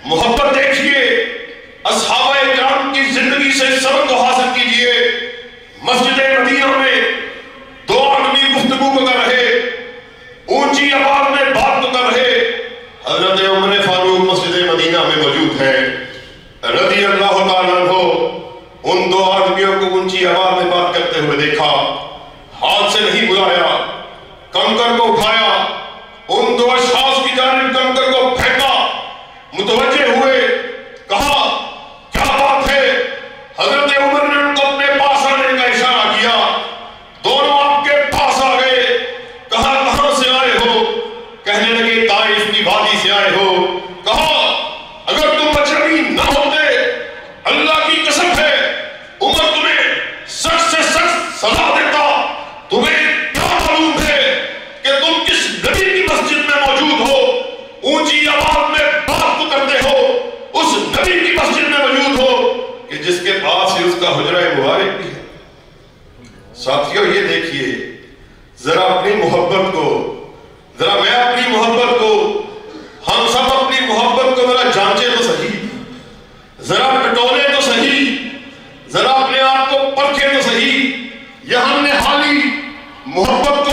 محبت دیکھیے، اصحابہ کرام کی زندگی سے سبق کو حاصل کیجئے۔ مسجد مدینہ میں دو آدمی گفتگو کو کر رہے، اونچی آواز میں بات کو کر رہے، حضرت عمر فاروق مسجد مدینہ میں موجود ہے رضی اللہ تعالیٰ عنہ۔ ان دو آدمیوں کو اونچی آواز میں بات کرتے ہوئے دیکھا، ہاتھ سے نہیں بلایا، کنکر کو اٹھایا، ان دو اشخاص کی جانب کنکر کو پھینکا، متوجہ ہوئے، کہا کیا بات ہے؟ حضرت عمر نے ان کو اپنے پاس آنے کا اشارہ کیا، دونوں آپ کے پاس آ گئے، کہا کہاں سے آئے ہو؟ کہنے لگے طائف کی وادی سے آئے ہو۔ کہا اگر تم اجنبی نہ ہوتے، اللہ کی قسم ہے عمر تمہیں سخت سے سخت سزا دیتا۔ تمہیں کیا معلوم ہے کہ تم کس نبی کی مسجد میں موجود ہو، اونچی آواز میں بات کو کرتے ہو، اس نبی کی مسجد میں موجود ہو کہ جس کے پاس ہی اس کا حجرہ مبارک بھی ہے۔ ساتھیوں یہ دیکھیے ذرا اپنی محبت کو، ذرا میں اپنی محبت کو، ہم سب اپنی محبت کو ذرا جانچے تو صحیح، ذرا ٹٹولے تو صحیح، ذرا اپنے آپ کو پرکھے تو صحیح۔ یہ ہم نے حالی محبت